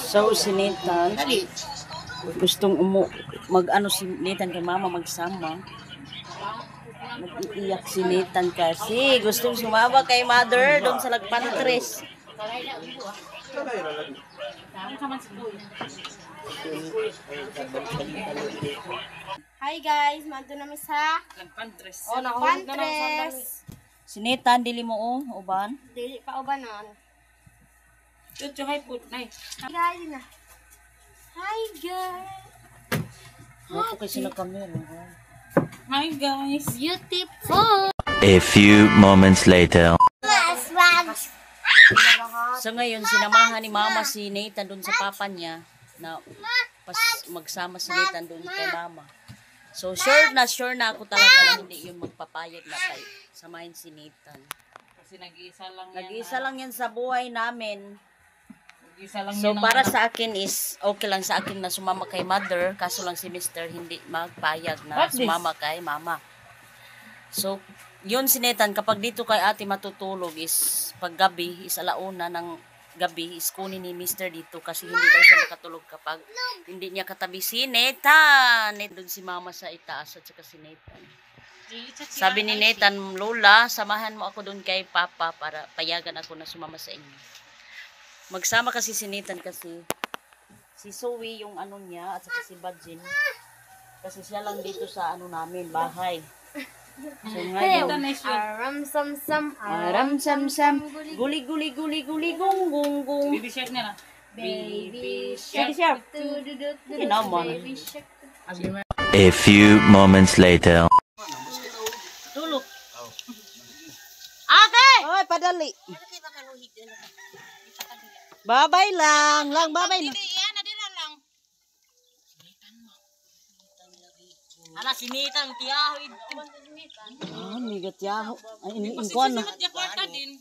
So, si Nathan, gustong mag-ano si Nathan kay mama magsama. Nag-iiyak si Nathan kasi gustong sumama kay mother doon sa Lagpantres. Hi guys, mando namin sa Lagpantres. Oh, Lagpantres. Si Nathan, dili mo uban. Dili pa ubanon. Chuchu, hi po. Nay. Hi guys na. Hi guys. Ako kasi na camera. Hi guys. Beautiful. A few moments later. So ngayon, sinamahan ni mama si Nathan doon sa papa niya na magsama si Nathan doon kay mama. So sure na ako talaga na hindi yun magpapayag na tayo. Samahin si Nathan. Kasi nag-iisa lang yan. Nag-iisa lang yan sa buhay namin. Nag-iisa lang So yan para sa akin is okay lang sa akin na sumama kay mother, kaso lang si Mr. hindi magpayag na sumama kay mama. So yun si Nathan, kapag dito kay ate matutulog is paggabi, is alauna ng gabi, is kunin ni Mr. dito kasi hindi daw siya makatulog kapag hindi niya katabi si Nathan. Doon si mama sa itaas at saka si Nathan. Sabi ni Nathan, Lola, samahan mo ako doon kay Papa para payagan ako na sumama sa inyo. Magsama kasi si Nathan kasi si Zoe yung ano niya at saka si Bajin. Kasi siya lang dito sa ano namin, bahay. So ngayon, Aram sam sam. aram sam sam, guli guli guli guli gung gung gung. Baby shark nila. Baby Sige shark. siya. Hindi naman. Baby shark. A few moments later. Tulog. Ate! Oy, padali. Babay lang, babay lang. Ala, sinitan, tiyaho. Ah, migat yaho. Ay, iniingkon na. Jakarta din.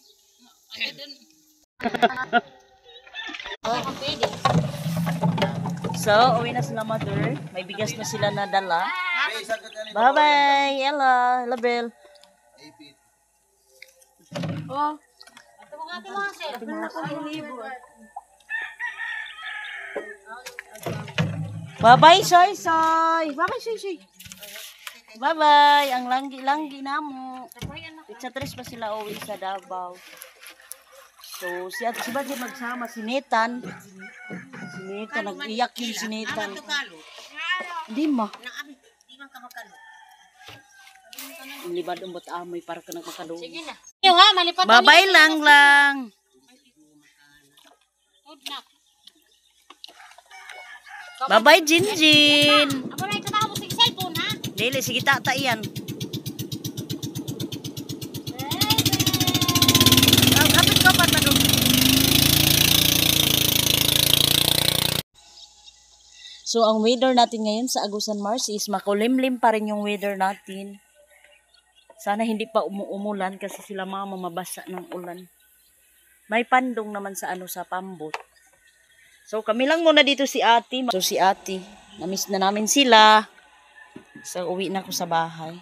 So, uwi na sila mother. May bigas na sila nadala. Bye-bye. Ella. Ella Bell. Oh. Bye-bye, Soy Soy. Bye-bye, Soy Soy. Bye-bye. Ang langgi-langgi namo. Pizza 3 pa sila uwi sa Davao. So, si Badji magsama si Nathan. Si Nathan, nag-iyak yun si Nathan. Hindi ma. Ang libad ang ba't amoy para ka nagmakalo. Sige na. Yung ha, malipat. Bye-bye lang. Bye-bye, Jinjin. Ako na ikaw mo sa cellphone ha. Dili, sige tata yan. Kapit ko pa tanong. So, ang weather natin ngayon sa Agusan Mars is makulimlim pa rin yung weather natin. Sana hindi pa umuulan kasi sila mama mabasa ng ulan. May pandong naman sa sa pambot. So, kami lang muna dito si ate. So, si ate, na-miss na namin sila. So, uwi na ako sa bahay.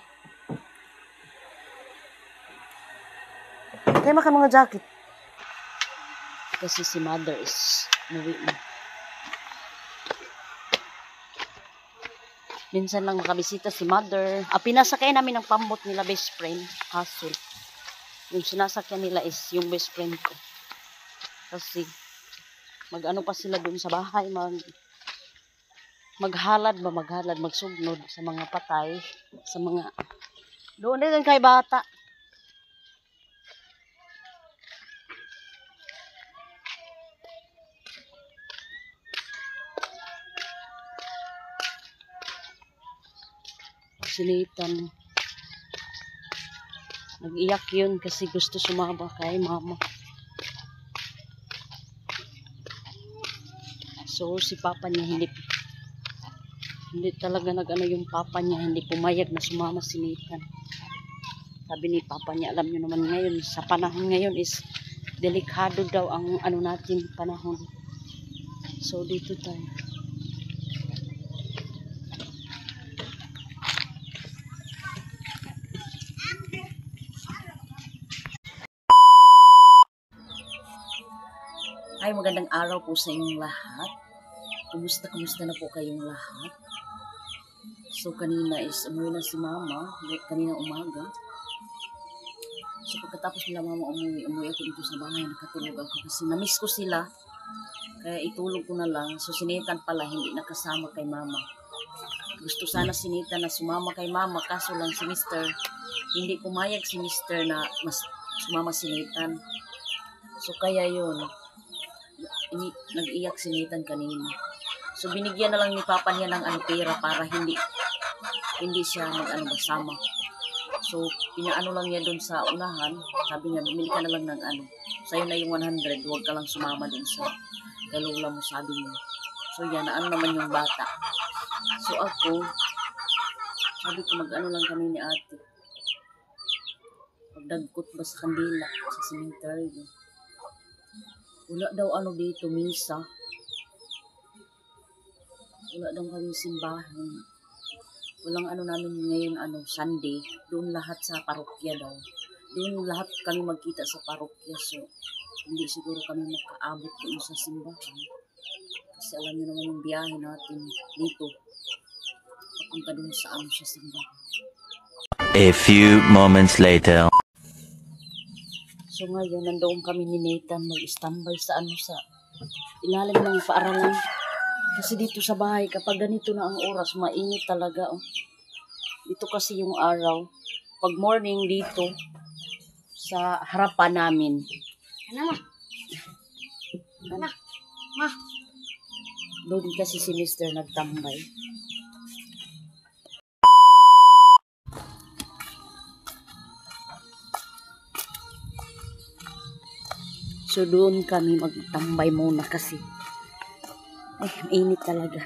Tayo maka mga jacket. Kasi si mother is uwi na. Minsan lang makabisita si mother. Pinasakay namin ng pambot nila best friend, Hazel. Yung sinasakyan nila is yung best friend ko. Kasi mag-ano pa sila dun sa bahay, maghalad, magsugnod sa mga patay, sa mga, doon din kay bata. Sinitan. Nag-iyak yun kasi gusto sumama kay mama. So, si papa niya hindi talaga nag-ano yung papa niya, hindi pumayag na sumama si Nathan. Sabi ni papa niya, alam niyo naman ngayon, sa panahon ngayon is delikado daw ang ano natin panahon. So, dito tayo. Ay, magandang araw po sa inyong lahat. Kumusta na po kayong lahat? So, kanina is umuwi na si mama, kanina umaga. So, pagkatapos nila mama umuwi ako dito sa bahay, nakatulog ako kasi namiss ko sila. Kaya itulog ko na lang. So, sinitan pala, hindi nakasama kay mama. Gusto sana sinitan na sumama kay mama, kaso lang si Mr. Hindi pumayag si Mr. na mas sumama sinitan. So, kaya yun. Nag-iyak sinitan kanina. So, binigyan na lang ni Papa niya ng pera para hindi siya basama. So, pinaano lang niya doon sa unahan. Sabi niya, bumili ka na lang ng sa'yo na yung 100, huwag ka lang sumama doon sa kalula mo, sabi niya. So, yan, naman yung bata. So, ako, sabi ko, lang kami ni ate. Pagdagkot ba sa kandila, sa cemetery. Wala daw dito, misa. Wala daw kami simbahan. Walang namin ngayon, Sunday. Doon lahat sa parokya daw. Doon lahat kami magkita sa parokya. So, hindi siguro kami makaabot doon sa simbahan. Kasi alam niyo naman yung biyahe natin dito. Papunta doon sa sa simbahan. A few moments later. So ngayon, nandoon kami ni Nathan mag-standby sa sa ilalim ng paaralan. Kasi dito sa bahay, kapag ganito na ang oras, mainit talaga. Oh. Dito kasi yung araw. Pag morning dito, sa harapan namin. Ano ma? Ma. Doon kasi si Mr. nagtambay. So doon kami magtambay muna kasi init talaga.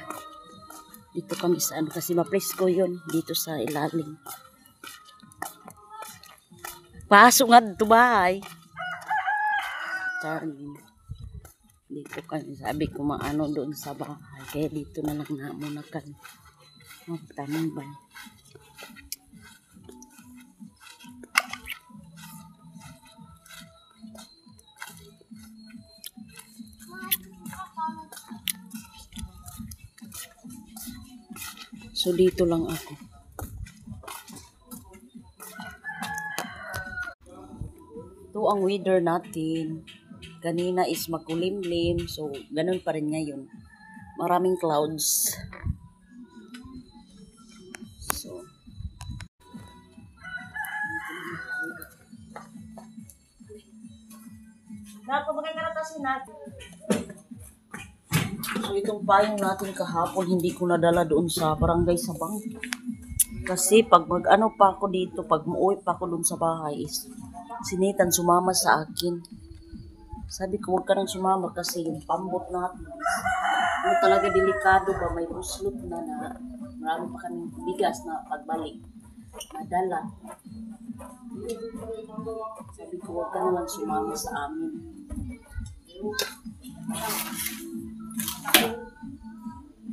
Dito kami sa kasi mapresko yun dito sa ilalim. Pasok nga dito bahay. Charlie. Dito kami sabi ko doon sa bahay. Kaya dito na lang na muna kami magtambay. So, dito lang ako. Ito ang weather natin. Kanina is makulimlim. So, ganun pa rin ngayon. Maraming clouds. So, natin. So, itong payong natin kahapon, hindi ko nadala doon sa barangay Sabang. Kasi, pag pa ako dito, pag muuwi pa ako doon sa bahay, is sinitan sumama sa akin. Sabi ko, huwag ka nang sumama kasi yung pambot natin is talaga delikado ba, may buslot na marami pa kaming bigas na pagbalik. Nadala. Sabi ko, huwag ka na lang sumama sa amin.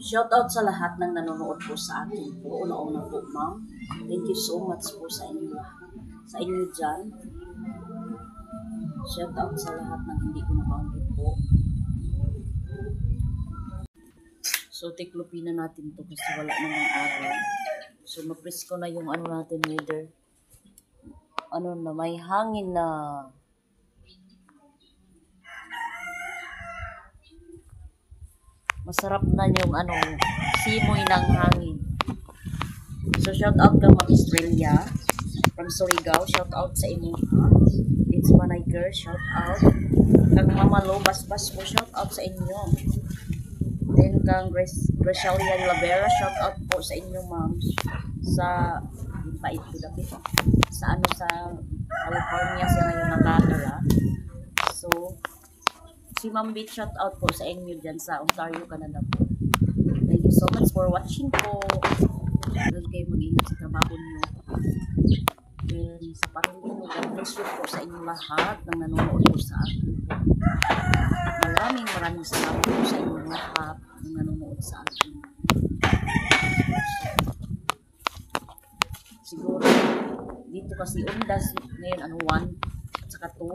Shout out sa lahat ng nanonood po sa akin po. Una-una po, ma'am. Thank you so much po sa inyo lahat. Sa inyo dyan. Shout out sa lahat ng hindi ko nabanggit po. So, tiklopin na natin to kasi wala namang araw. So, mapresko na yung natin weather. Na may hangin na. Masarap na yung simoy ng hangin. So, shout out ka Ma'am Australia from Surigao. Shout out sa inyo. It's Manay Girl. Shout out. Kang Mama Lo Basbas po. Shout out sa inyo. Then, kang Gracelia Lavera. Shout out po sa inyo, ma'am. Sa sa California siya ngayon nakatira. So, si Ma'am Beat, shout out po sa inyo dyan sa Ontario, Canada po. Thank you so much for watching po. Doon kayo mag-ingat sa trabaho nyo. Then, sa patuloy nyo, God bless you po sa inyo lahat ng nanonood po sa akin po. Maraming salamat po sa inyo lahat ng nanonood sa akin. Siguro, dito kasi undas ngayon 1 at saka 2.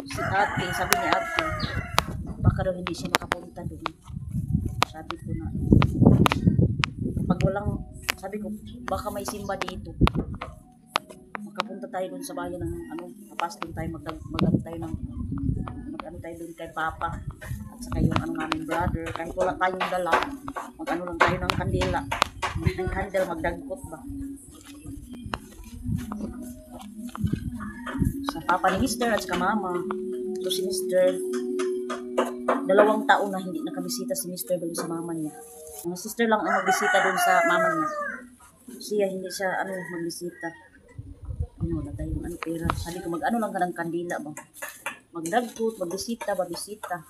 Si ate, sabi ni ate, baka daw hindi siya nakapunta doon. Sabi ko na, pag walang, sabi ko, baka may simba dito. Makapunta tayo doon sa bayan ng, papasok tayo, mag-ano tayo ng, mag-ano tayo doon kay Papa. At saka yung namin brother, kahit wala tayong dala, mag-ano lang tayo ng kandila. Ng candle, magdagkot ba? Sa papa ni Mister at saka mama. So si Mister, 2 taon na hindi nakabisita si Mister doon sa mama niya. Mga sister lang ang magbisita doon sa mama niya. Siya hindi siya magbisita. Wala tayong pera. Sabi ko mag-ano lang ka ng kandila ba? Magdagkot, magbisita, babisita.